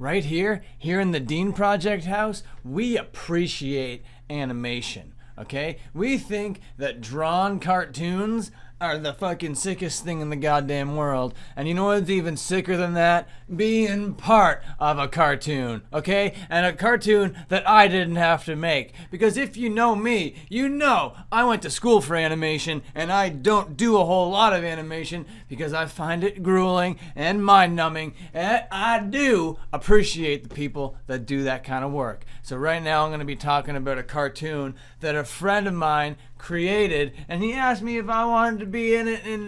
right here in the Dean Project house, we appreciate animation, okay? We think that drawn cartoons are the fucking sickest thing in the goddamn world. And you know what's even sicker than that? Being part of a cartoon, okay? And a cartoon that I didn't have to make. Because if you know me, you know I went to school for animation, and I don't do a whole lot of animation because I find it grueling and mind-numbing, and I do appreciate the people that do that kind of work. So right now I'm going to be talking about a cartoon that a friend of mine created, and he asked me if I wanted to be in it in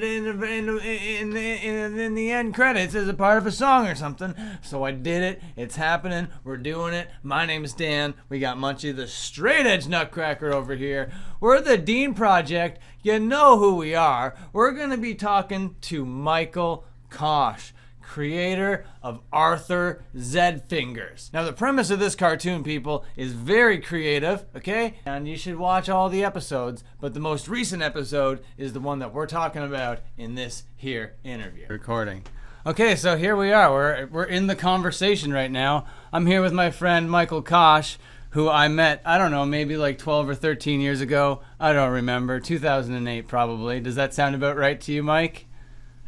the end credits as a part of a song or something. So I did it. It's happening. We're doing it. My name is Dan. We got Munchie, the straight edge Nutcracker, over here. We're the Dean Project. You know who we are. We're going to be talking to Michael Cosh, creator of Arthur Zedfingers. Now, the premise of this cartoon, people, is very creative, okay? And you should watch all the episodes, but the most recent episode is the one that we're talking about in this here interview. Recording. Okay, so here we are. We're in the conversation right now. I'm here with my friend Michael Cosh, who I met, I don't know, maybe like 12 or 13 years ago. I don't remember. 2008 probably. Does that sound about right to you, Mike?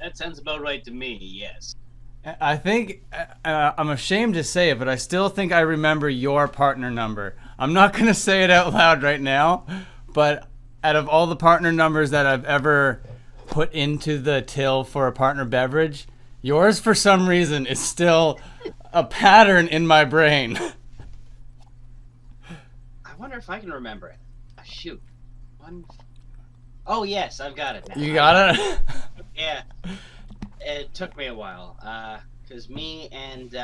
That sounds about right to me, yes. I think, I'm ashamed to say it, but I still think I remember your partner number. I'm not going to say it out loud right now, but out of all the partner numbers that I've ever put into the till for a partner beverage, yours for some reason is still a pattern in my brain. I wonder if I can remember it. Shoot. Oh, yes, I've got it now. You got it? Yeah. It took me a while, because me and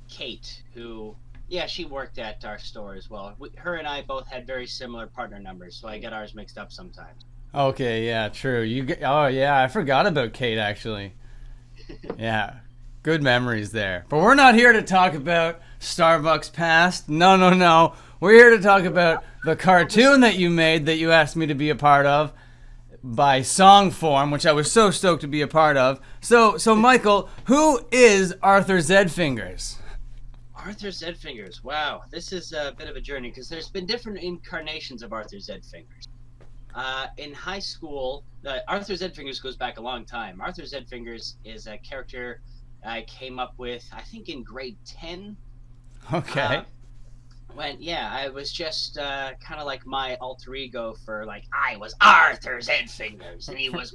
Kate, who, yeah, she worked at our store as well. Her and I both had very similar partner numbers, so I get ours mixed up sometimes. Okay, yeah, true. Oh, yeah, I forgot about Kate, actually. Yeah, good memories there. But we're not here to talk about Starbucks past. No. We're here to talk about the cartoon that you made that you asked me to be a part of by song form, which I was so stoked to be a part of. So Michael, who is Arthur Zedfingers? Arthur Zedfingers. Wow, this is a bit of a journey because there's been different incarnations of Arthur Zedfingers. In high school, Arthur Zedfingers goes back a long time. Arthur Zedfingers is a character I came up with, I think, in grade 10. Okay. I was just kind of like my alter ego for, like, I was Arthur Zedfingers, and he was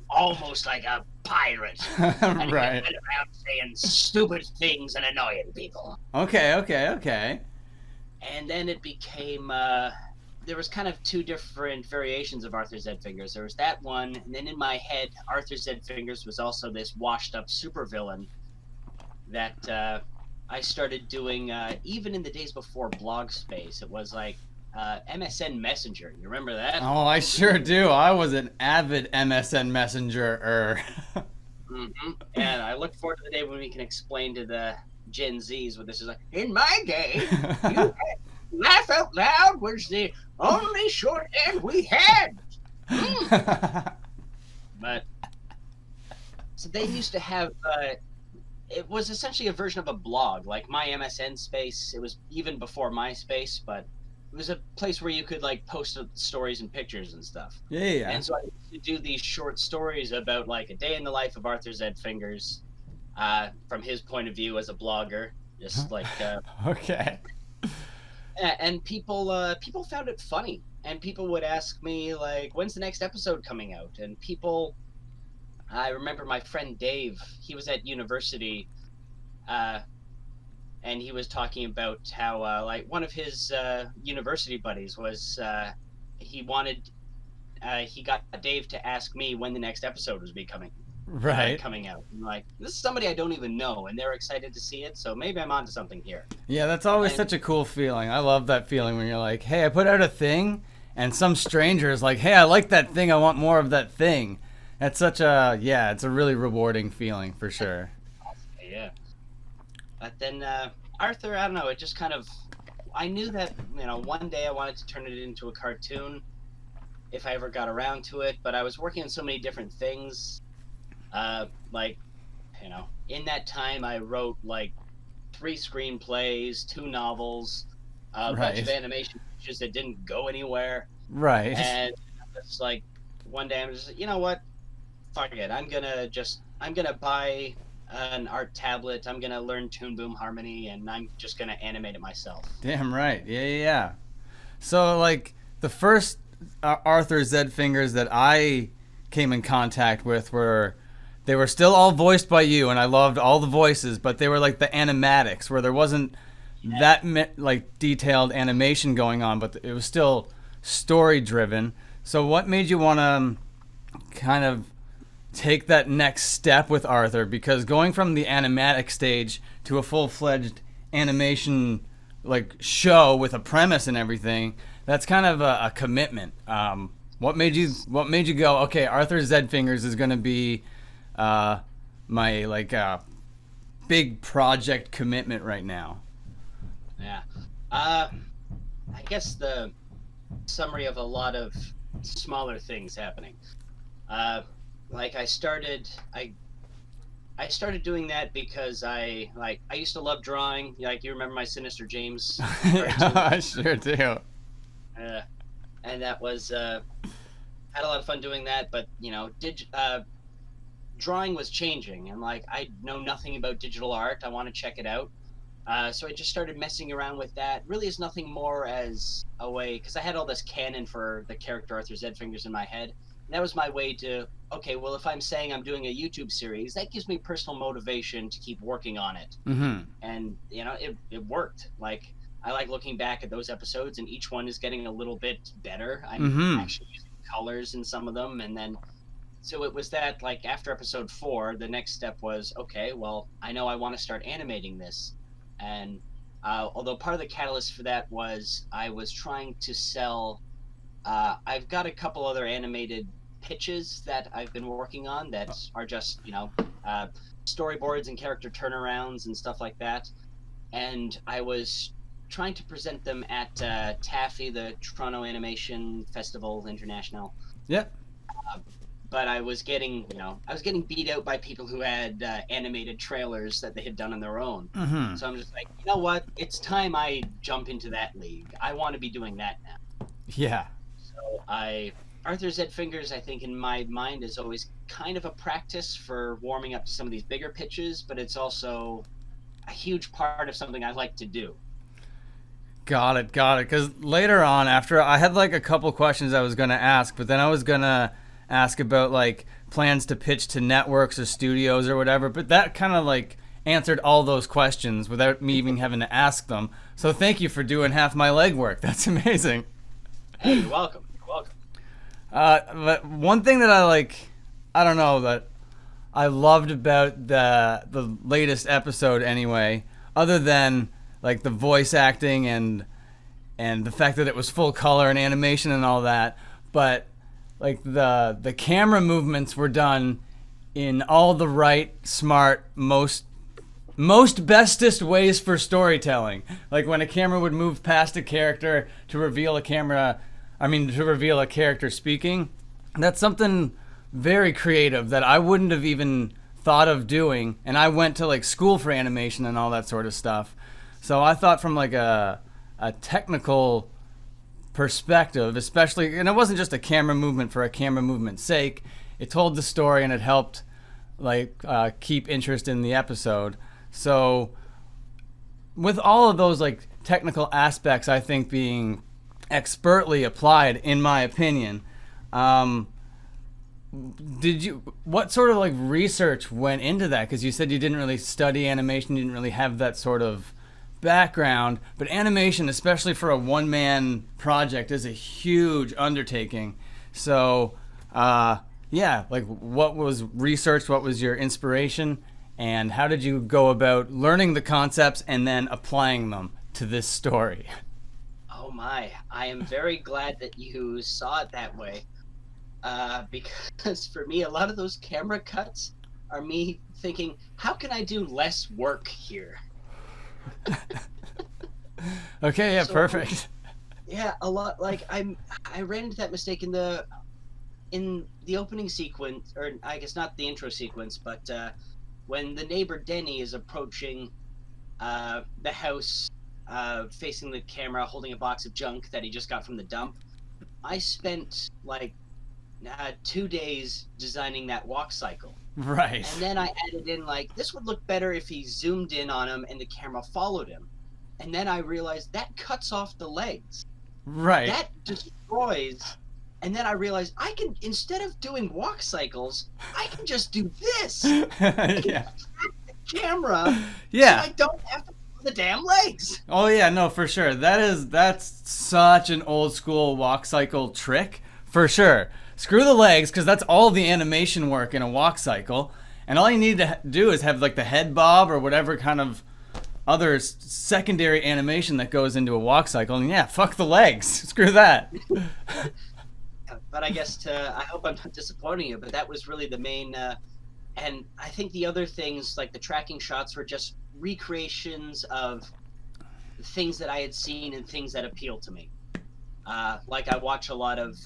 almost like a pirate. And he Right. went around saying stupid things and annoying people. Okay. And then it became, there was kind of two different variations of Arthur Zedfingers. There was that one, and then in my head, Arthur Zedfingers was also this washed-up supervillain that I started doing, even in the days before blog space. It was like MSN Messenger. You remember that? Oh, I sure do. I was an avid MSN Messenger-er. Mm-hmm. And I look forward to the day when we can explain to the Gen Zs what this is like. In my day, you had laugh out loud was the only shorthand we had. But so they used to have it was essentially a version of a blog, like my MSN space. It was even before MySpace, but it was a place where you could, like, post stories and pictures and stuff. Yeah. And so I used to do these short stories about, like, a day in the life of Arthur Zedfingers, from his point of view as a blogger, just like Okay. and people found it funny, and people would ask me, like, when's the next episode coming out? And I remember my friend Dave, he was at university, and he was talking about how, like, one of his university buddies was, he got Dave to ask me when the next episode was coming out. I'm like, this is somebody I don't even know, and they're excited to see it, so maybe I'm onto something here. Yeah, that's always such a cool feeling. I love that feeling when you're like, hey, I put out a thing, and some stranger is like, hey, I like that thing, I want more of that thing. That's it's a really rewarding feeling for sure. Yeah. But then Arthur, I don't know, it just kind of, I knew that, one day I wanted to turn it into a cartoon if I ever got around to it, but I was working on so many different things. Like, In that time, I wrote like 3 screenplays, 2 novels, a bunch of animation pictures that didn't go anywhere. Right. And it's like one day I'm just like, you know what? Fuck it. I'm gonna buy an art tablet. I'm gonna learn Toon Boom Harmony, and I'm just gonna animate it myself. Damn right. Yeah. So like the first Arthur Zedfingers that I came in contact with they were still all voiced by you, and I loved all the voices, but they were like the animatics, where there wasn't that like detailed animation going on, but it was still story driven. So what made you want to kind of take that next step with Arthur? Because going from the animatic stage to a full-fledged animation like show with a premise and everything, that's kind of a commitment. What made you go, okay, Arthur Zedfingers is going to be my like big project commitment right now? Yeah. I guess the summary of a lot of smaller things happening. Like I started doing that because I used to love drawing. Like, you remember my Sinister James cartoon? I sure do. And that was had a lot of fun doing that, but drawing was changing, and like I know nothing about digital art. I want to check it out. So I just started messing around with that. Really is nothing more as a way, because I had all this canon for the character Arthur Zedfingers in my head. And that was my way to, okay, well, if I'm saying I'm doing a YouTube series, that gives me personal motivation to keep working on it. Mm-hmm. And, it worked. Like, I like looking back at those episodes, and each one is getting a little bit better. I'm actually using colors in some of them, and then so it was that, like, after episode 4, the next step was, okay, well, I know I want to start animating this. And although part of the catalyst for that was I was trying to sell, I've got a couple other animated pitches that I've been working on that are just, storyboards and character turnarounds and stuff like that. And I was trying to present them at TAFE, the Toronto Animation Festival International. Yep. But I was getting beat out by people who had animated trailers that they had done on their own. Mm-hmm. So I'm just like, you know what? It's time I jump into that league. I want to be doing that now. Yeah. So Arthur Zedfingers, I think, in my mind, is always kind of a practice for warming up to some of these bigger pitches, but it's also a huge part of something I like to do. Got it. Because later on, after I had like a couple questions I was going to ask, but then I was going to ask about like plans to pitch to networks or studios or whatever, but that kind of like answered all those questions without me even having to ask them. So thank you for doing half my legwork. That's amazing. Hey, you're welcome. But one thing that that I loved about the latest episode anyway, other than like the voice acting and the fact that it was full color and animation and all that, but like the camera movements were done in all the right, smart, most bestest ways for storytelling. Like when a camera would move past a character to reveal a character speaking. That's something very creative that I wouldn't have even thought of doing. And I went to like school for animation and all that sort of stuff. So I thought from like a technical perspective, especially, and it wasn't just a camera movement for a camera movement's sake. It told the story and it helped like keep interest in the episode. So with all of those like technical aspects, I think being expertly applied, in my opinion, what sort of like research went into that? Because you said you didn't really study animation, you didn't really have that sort of background, but animation, especially for a one-man project, is a huge undertaking. So like what was researched, what was your inspiration, and how did you go about learning the concepts and then applying them to this story? Oh my, I am very glad that you saw it that way, because for me, a lot of those camera cuts are me thinking, how can I do less work here? Okay, yeah, so, perfect. Yeah, a lot. Like I ran into that mistake in the opening sequence, or I guess not the intro sequence, but when the neighbor Denny is approaching the house, facing the camera, holding a box of junk that he just got from the dump, I spent like 2 days designing that walk cycle. Right. And then I added in like, this would look better if he zoomed in on him and the camera followed him. And then I realized that cuts off the legs. Right. That destroys. And then I realized I can, instead of doing walk cycles, I can just do this. Yeah. The camera. Yeah. So I don't have to put the damn legs. Oh yeah, no, for sure. That's such an old school walk cycle trick, for sure. Screw the legs, because that's all the animation work in a walk cycle, and all you need to do is have like the head bob or whatever kind of other secondary animation that goes into a walk cycle, and yeah, fuck the legs. Screw that. But I guess I hope I'm not disappointing you, but that was really the main, and I think the other things, like the tracking shots, were just recreations of things that I had seen and things that appealed to me. Like I watch a lot of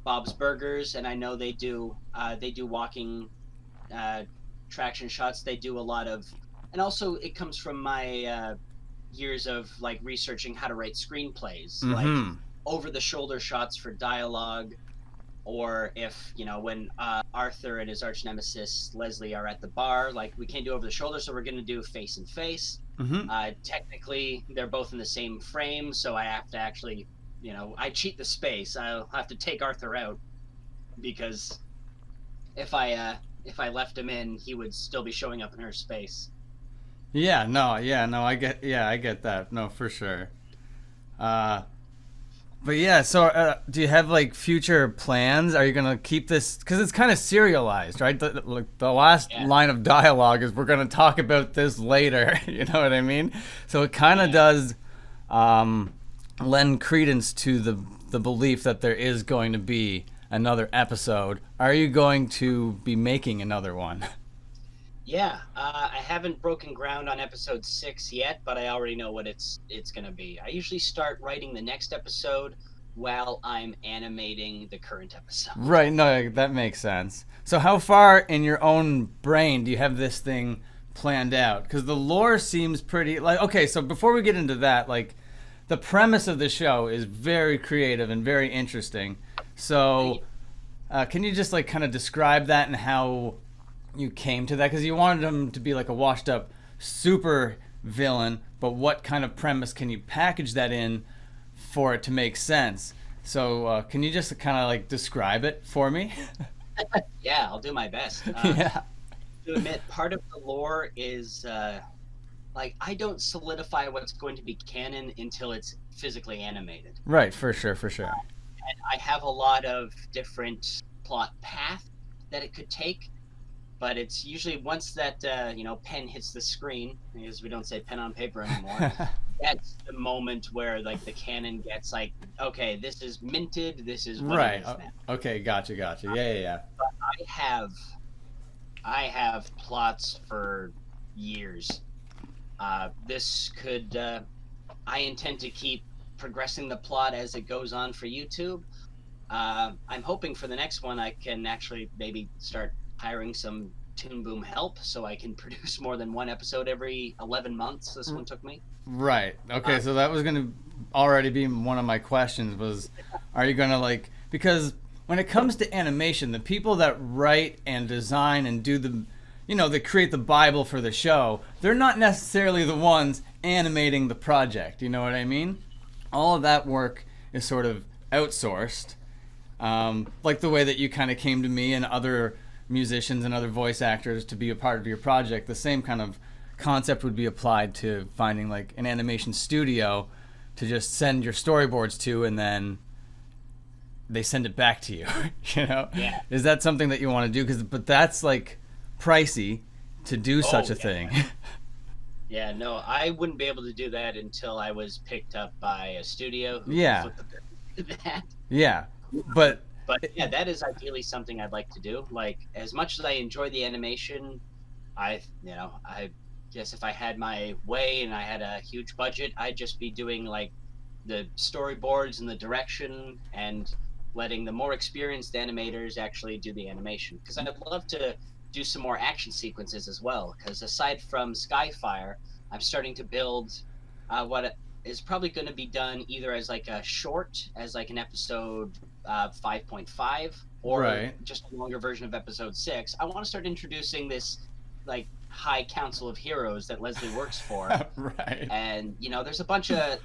Bob's Burgers, and I know they do walking traction shots. They do a lot of, and also it comes from my years of like researching how to write screenplays, like over the shoulder shots for dialogue, or if when Arthur and his arch nemesis Leslie are at the bar, like we can't do over the shoulder, so we're going to do face and face. Technically they're both in the same frame, so I have to actually I cheat the space. I'll have to take Arthur out, because if I left him in, he would still be showing up in her space. Yeah, no, I get that. No, for sure. But yeah, so do you have like future plans? Are you gonna keep this, because it's kind of serialized, right? The last line of dialogue is, "We're gonna talk about this later." You know what I mean? So it kind of does lend credence to the belief that there is going to be another episode. Are you going to be making another one? Yeah, I haven't broken ground on episode 6 yet, but I already know what it's going to be. I usually start writing the next episode while I'm animating the current episode. Right, no, that makes sense. So how far in your own brain do you have this thing planned out? Because the lore seems pretty, like, okay, so before we get into that, like, the premise of the show is very creative and very interesting. So can you just like kind of describe that and how you came to that? Because you wanted him to be like a washed up super villain, but what kind of premise can you package that in for it to make sense? So can you just kind of like describe it for me? Yeah, I'll do my best. Yeah. To admit, part of the lore is like, I don't solidify what's going to be canon until it's physically animated. Right, for sure. And I have a lot of different plot paths that it could take, but it's usually once that pen hits the screen, because we don't say pen on paper anymore. That's the moment where like the canon gets like, okay, this is minted, this is what it is now. Okay, gotcha. Yeah. But I have plots for years. This could, I intend to keep progressing the plot as it goes on for YouTube. I'm hoping for the next one I can actually maybe start hiring some Toon Boom help, so I can produce more than one episode every 11 months. This one took me. Right. Okay, so that was going to already be one of my questions was, are you going to like, because when it comes to animation, the people that write and design and do the, they create the Bible for the show, they're not necessarily the ones animating the project. You know what I mean? All of that work is sort of outsourced. Like the way that you kind of came to me and other musicians and other voice actors to be a part of your project, the same kind of concept would be applied to finding like an animation studio to just send your storyboards to, and then they send it back to you. Yeah. Is that something that you want to do? But that's like pricey to do such a thing. Yeah, no, I wouldn't be able to do that until I was picked up by a studio who Yeah. did that. Yeah, but yeah, that is ideally something I'd like to do. Like, as much as I enjoy the animation, I guess if I had my way and I had a huge budget, I'd just be doing like the storyboards and the direction, and letting the more experienced animators actually do the animation. Because I'd love to do some more action sequences as well. Because aside from Skyfire, I'm starting to build what is probably going to be done either as like a short, as like an episode 5.5, or Right. just a longer version of episode 6. I want to start introducing this like high council of heroes that Leslie works for. Right. And there's a bunch of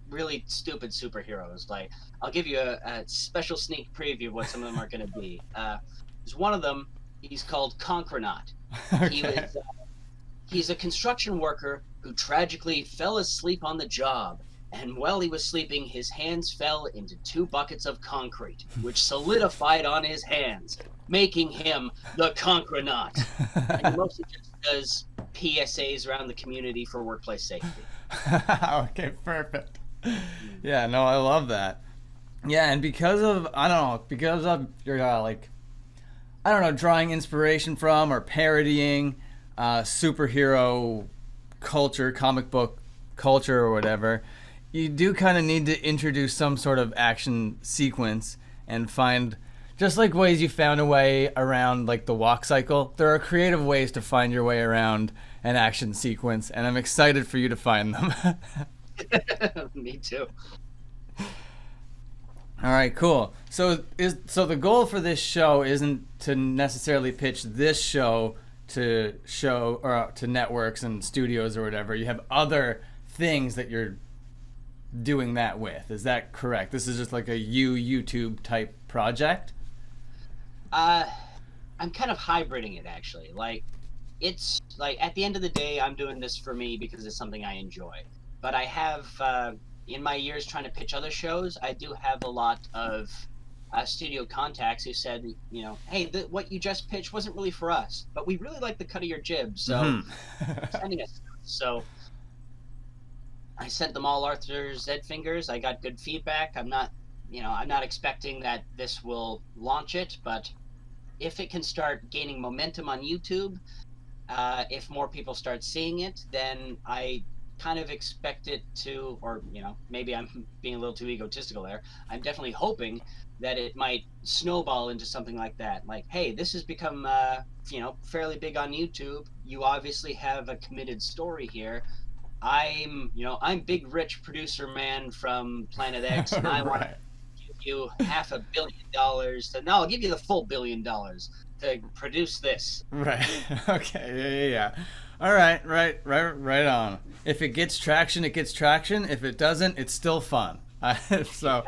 really stupid superheroes. Like, I'll give you a special sneak preview of what some of them are going to be. There's one of them. He's called Conchronaut. Okay. He's a construction worker who tragically fell asleep on the job, and while he was sleeping, his hands fell into 2 buckets of concrete, which solidified on his hands, making him the Conchronaut. And he mostly just does PSAs around the community for workplace safety. Okay, perfect. Yeah, no, I love that. Yeah, and because of your drawing inspiration from or parodying superhero culture, comic book culture or whatever, you do kind of need to introduce some sort of action sequence and find, just like ways you found a way around like the walk cycle, there are creative ways to find your way around an action sequence, and I'm excited for you to find them. Me too. All right, cool. So the goal for this show isn't to necessarily pitch this show to networks and studios or whatever. You have other things that you're doing that with. Is that correct? This is just like a YouTube type project? I'm kind of hybriding it, actually. Like, it's like, at the end of the day, I'm doing this for me because it's something I enjoy. But I have, in my years trying to pitch other shows, I do have a lot of studio contacts who said, hey, what you just pitched wasn't really for us, but we really like the cut of your jib, so sending us. So I sent them all Arthur Zedfingers. I got good feedback. I'm not expecting that this will launch it, but if it can start gaining momentum on YouTube, if more people start seeing it, then I kind of expect it to, or maybe I'm being a little too egotistical there. I'm definitely hoping that it might snowball into something like that. Like, hey, this has become fairly big on YouTube. You obviously have a committed story here. I'm big rich producer man from Planet X, and I want to give you $500 million I'll give you the full $1 billion to produce this. Right. Okay. Yeah. All right. Right on. If it gets traction, it gets traction. If it doesn't, it's still fun. So,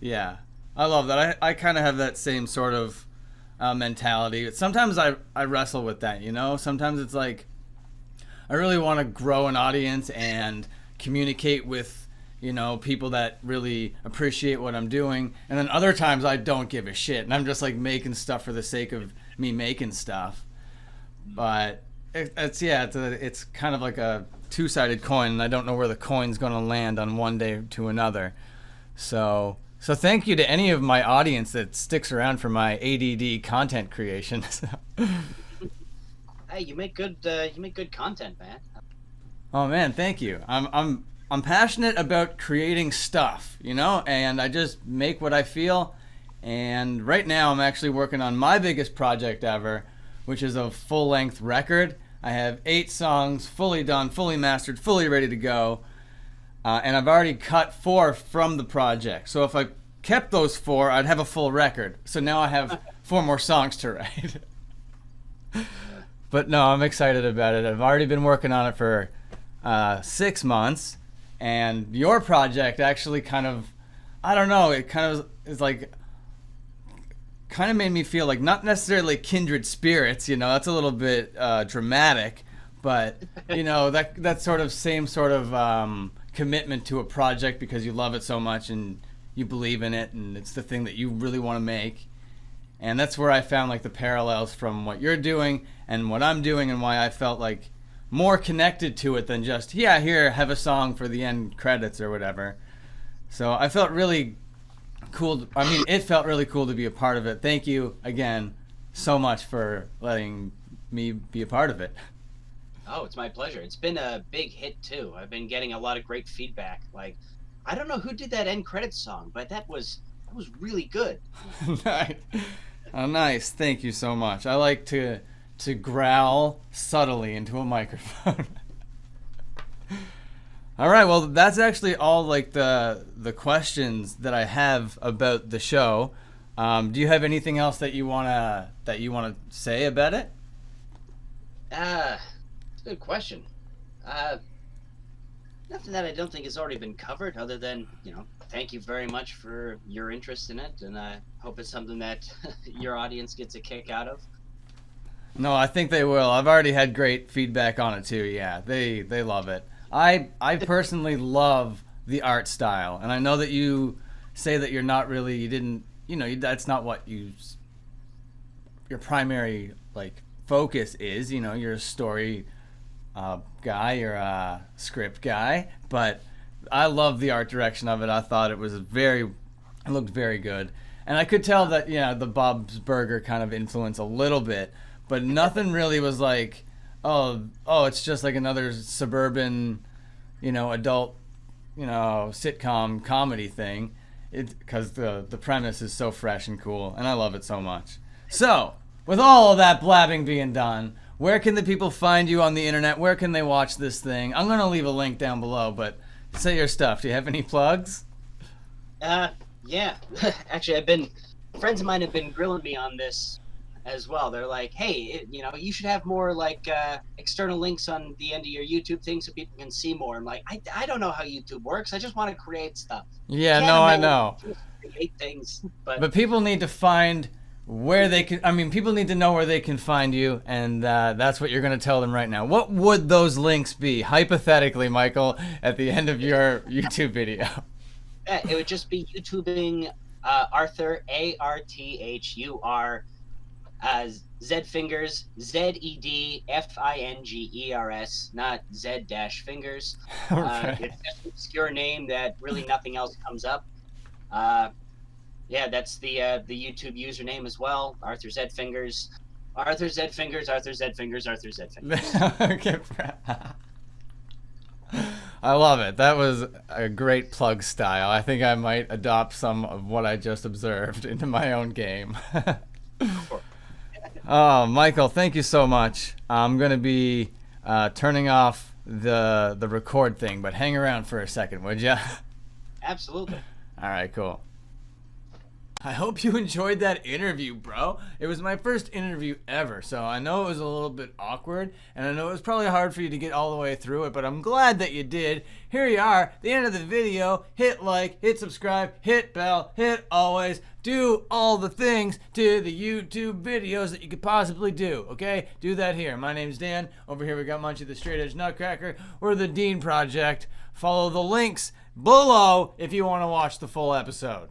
yeah, I love that. I kind of have that same sort of mentality. Sometimes I wrestle with that. Sometimes it's like I really want to grow an audience and communicate with people that really appreciate what I'm doing, and then other times I don't give a shit and I'm just like making stuff for the sake of me making stuff. But it's kind of like a two-sided coin, and I don't know where the coin's going to land on one day to another. So thank you to any of my audience that sticks around for my ADD content creation. Hey, you make good content, man. Oh man, thank you. I'm passionate about creating stuff, and I just make what I feel. And right now I'm actually working on my biggest project ever, which is a full-length record. I have 8 songs fully done, fully mastered, fully ready to go. And I've already cut 4 from the project. So if I kept those 4, I'd have a full record. So now I have 4 more songs to write. But no, I'm excited about it. I've already been working on it for 6 months. And your project actually kind of, I don't know, it kind of is like, kind of made me feel like not necessarily kindred spirits, that's a little bit dramatic, but that sort of same sort of commitment to a project because you love it so much and you believe in it and it's the thing that you really want to make. And that's where I found like the parallels from what you're doing and what I'm doing, and why I felt like more connected to it than just, here, have a song for the end credits or whatever. So I felt really cool. It felt really cool to be a part of it. Thank you again so much for letting me be a part of it. Oh, it's my pleasure. It's been a big hit too. I've been getting a lot of great feedback. Like, I don't know who did that end credits song, but that was really good. Nice. Oh, nice. Thank you so much. I like to growl subtly into a microphone. All right. Well, that's actually all like the questions that I have about the show. Do you have anything else that you wanna say about it? It's a good question. Nothing that I don't think has already been covered, other than, thank you very much for your interest in it, and I hope it's something that your audience gets a kick out of. No, I think they will. I've already had great feedback on it too. Yeah, they love it. I personally love the art style, and I know that you say that that's not what your primary like focus is. You're a story guy, you're a script guy, but I love the art direction of it. I thought it looked very good, and I could tell that the Bob's Burger kind of influence a little bit, but nothing really was like, oh, it's just like another suburban, adult, sitcom comedy thing. Because the premise is so fresh and cool, and I love it so much. So, with all of that blabbing being done, where can the people find you on the internet? Where can they watch this thing? I'm going to leave a link down below, but say your stuff. Do you have any plugs? Yeah. Actually, friends of mine have been grilling me on this as well. They're like, hey, you should have more like external links on the end of your YouTube thing so people can see more. I'm like, I don't know how YouTube works. I just want to create stuff. Yeah, no, I know. Create things, but people need to find where they can. I mean, people need to know where they can find you, and that's what you're going to tell them right now. What would those links be, hypothetically, Michael, at the end of your YouTube video? It would just be YouTubing Arthur, Arthur, Zedfingers, Zedfingers, not Z-fingers. Okay. It's just an obscure name that really nothing else comes up. Yeah, that's the YouTube username as well. Arthur Zedfingers. Arthur Zedfingers, Arthur Zedfingers, Arthur Zedfingers. Okay. I love it. That was a great plug style. I think I might adopt some of what I just observed into my own game. Oh, Michael, thank you so much. I'm going to be turning off the record thing, but hang around for a second, would you? Absolutely. All right, cool. I hope you enjoyed that interview, bro. It was my first interview ever, so I know it was a little bit awkward, and I know it was probably hard for you to get all the way through it, but I'm glad that you did. Here you are, the end of the video. Hit like, hit subscribe, hit bell, hit always. Do all the things to the YouTube videos that you could possibly do, okay? Do that here. My name's Dan. Over here we got Munchie the Straight Edge Nutcracker. We're the Dean Project. Follow the links below if you want to watch the full episode.